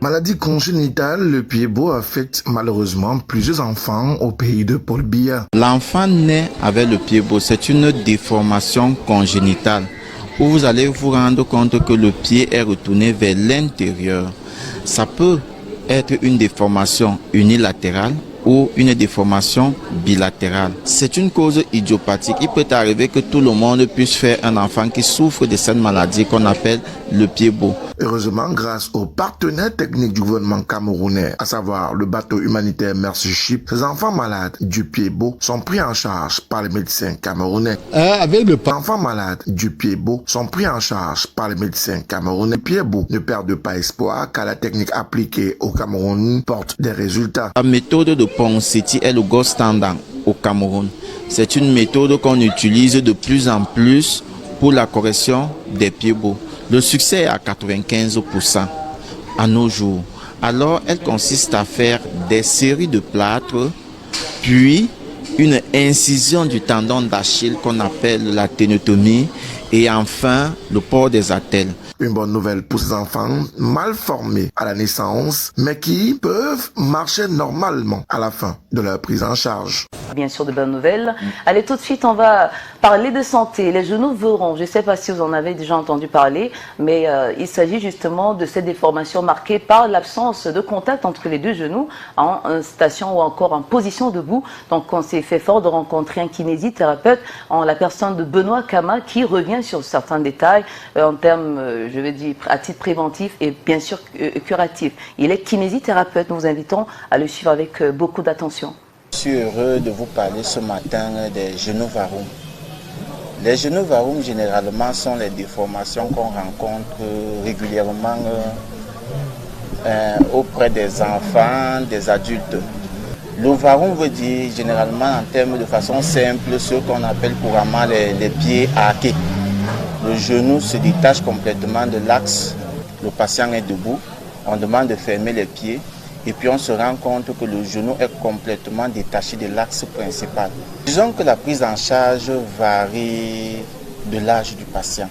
Maladie congénitale, le pied beau affecte malheureusement plusieurs enfants au pays de Paul Biya. L'enfant naît avec le pied beau, c'est une déformation congénitale où vous allez vous rendre compte que le pied est retourné vers l'intérieur. Ça peut être une déformation unilatérale ou une déformation bilatérale. C'est une cause idiopathique. Il peut arriver que tout le monde puisse faire un enfant qui souffre de cette maladie qu'on appelle le pied beau. Heureusement, grâce aux partenaires techniques du gouvernement camerounais, à savoir le bateau humanitaire Mercy Ship, ces enfants malades du pied beau sont pris en charge par les médecins camerounais. Les enfants malades du pied beau sont pris en charge par les médecins camerounais. Pied beau ne perd pas espoir car la technique appliquée au Cameroun porte des résultats. La méthode de Ponseti est le gold standard au Cameroun. C'est une méthode qu'on utilise de plus en plus pour la correction des pieds beaux. Le succès est à 95% à nos jours. Alors, elle consiste à faire des séries de plâtres, puis une incision du tendon d'Achille qu'on appelle la ténotomie, et enfin le port des attelles. Une bonne nouvelle pour ces enfants mal formés à la naissance, mais qui peuvent marcher normalement à la fin de leur prise en charge. Bien sûr, de bonnes nouvelles. Allez, tout de suite, on va parler de santé. Les genoux verront. Je ne sais pas si vous en avez déjà entendu parler, mais il s'agit justement de cette déformation marquée par l'absence de contact entre les deux genoux en station ou encore en position debout. Donc, on s'est fait fort de rencontrer un kinésithérapeute en la personne de Benoît Kama qui revient sur certains détails en termes, je vais dire, à titre préventif et bien sûr curatif. Il est kinésithérapeute. Nous vous invitons à le suivre avec beaucoup d'attention. Je suis heureux de vous parler ce matin des genoux varum. Les genoux varum, généralement, sont les déformations qu'on rencontre régulièrement auprès des enfants, des adultes. Le varum veut dire généralement, en termes de façon simple, ce qu'on appelle couramment les pieds arqués. Le genou se détache complètement de l'axe. Le patient est debout. On demande de fermer les pieds. Et puis on se rend compte que le genou est complètement détaché de l'axe principal. Disons que la prise en charge varie de l'âge du patient.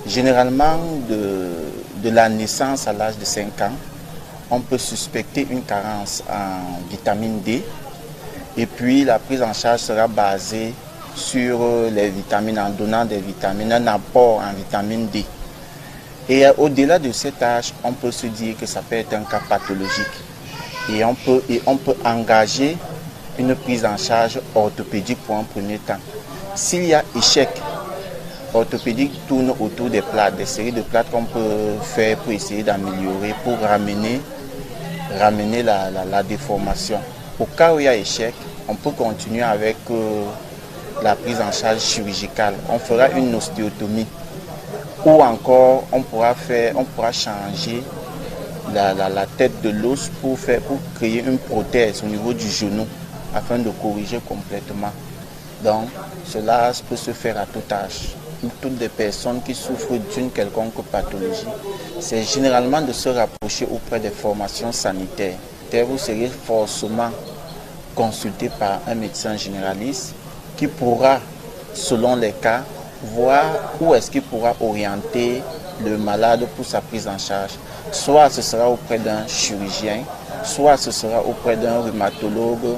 Généralement, de la naissance à l'âge de 5 ans, on peut suspecter une carence en vitamine D. Et puis la prise en charge sera basée sur les vitamines, en donnant des vitamines, un apport en vitamine D. Et au-delà de cet âge, on peut se dire que ça peut être un cas pathologique. Et on peut engager une prise en charge orthopédique pour un premier temps. S'il y a échec, orthopédique tourne autour des plâtres, des séries de plâtres qu'on peut faire pour essayer d'améliorer, pour ramener la déformation. Au cas où il y a échec, on peut continuer avec la prise en charge chirurgicale. On fera une ostéotomie. Ou encore, on pourra changer la tête de l'os pour créer une prothèse au niveau du genou afin de corriger complètement. Donc, cela peut se faire à tout âge. Toutes les personnes qui souffrent d'une quelconque pathologie, c'est généralement de se rapprocher auprès des formations sanitaires. Vous serez forcément consulté par un médecin généraliste qui pourra, selon les cas, voir où est-ce qu'il pourra orienter le malade pour sa prise en charge. Soit ce sera auprès d'un chirurgien, soit ce sera auprès d'un rhumatologue,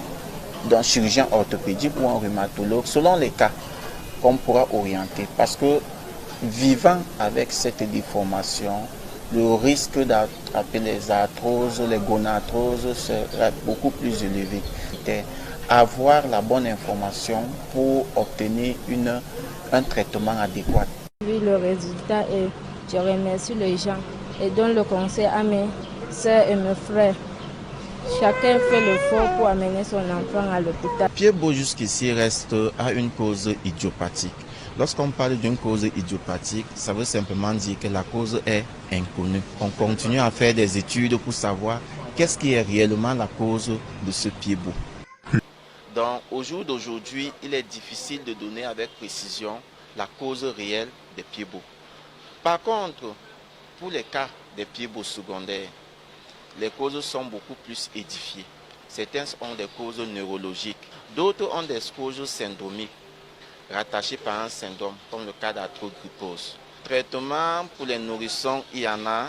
d'un chirurgien orthopédique ou un rhumatologue, selon les cas qu'on pourra orienter. Parce que vivant avec cette déformation, le risque d'attraper les arthroses, les gonarthroses sera beaucoup plus élevé. Avoir la bonne information pour obtenir un traitement adéquat. Oui, le résultat est, je remercie les gens et donne le conseil à mes soeurs et mes frères. Chacun fait l'effort pour amener son enfant à l'hôpital. Pied beau jusqu'ici reste à une cause idiopathique. Lorsqu'on parle d'une cause idiopathique, ça veut simplement dire que la cause est inconnue. On continue à faire des études pour savoir qu'est-ce qui est réellement la cause de ce pied beau. Donc, au jour d'aujourd'hui, il est difficile de donner avec précision la cause réelle des pieds beaux. Par contre, pour les cas des pieds beaux secondaires, les causes sont beaucoup plus édifiées. Certains ont des causes neurologiques, d'autres ont des causes syndromiques, rattachées par un syndrome, comme le cas d'arthrogrypose. Traitement pour les nourrissons, il y en a.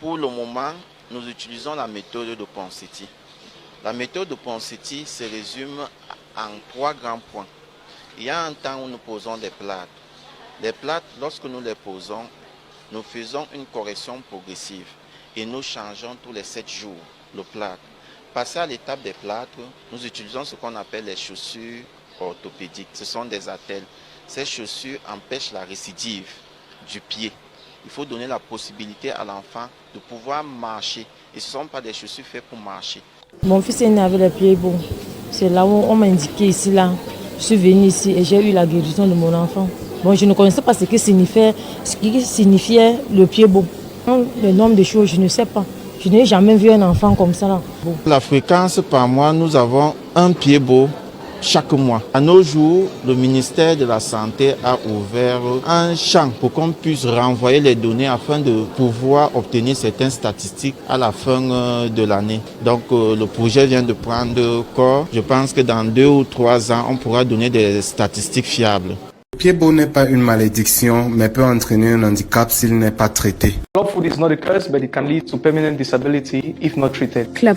Pour le moment, nous utilisons la méthode de Ponseti. La méthode de Ponseti se résume en 3 grands points. Il y a un temps où nous posons des plâtres. Les plâtres, lorsque nous les posons, nous faisons une correction progressive et nous changeons tous les 7 jours le plâtre. Passé à l'étape des plâtres, nous utilisons ce qu'on appelle les chaussures orthopédiques. Ce sont des attelles. Ces chaussures empêchent la récidive du pied. Il faut donner la possibilité à l'enfant de pouvoir marcher. Et ce ne sont pas des chaussures faites pour marcher. Mon fils est né avec les pieds beaux. C'est là où on m'a indiqué ici, là. Je suis venue ici et j'ai eu la guérison de mon enfant. Bon, je ne connaissais pas ce qui signifiait le pied beau. Le nombre de choses, je ne sais pas. Je n'ai jamais vu un enfant comme ça, là. Bon. La fréquence par mois, nous avons un pied beau chaque mois. À nos jours, le ministère de la Santé a ouvert un champ pour qu'on puisse renvoyer les données afin de pouvoir obtenir certaines statistiques à la fin de l'année. Donc le projet vient de prendre corps. Je pense que dans 2 ou 3 ans, on pourra donner des statistiques fiables. Le pied beau n'est pas une malédiction, mais peut entraîner un handicap s'il n'est pas traité. Club foot is not a curse, but it can lead to permanent disability if not treated. Club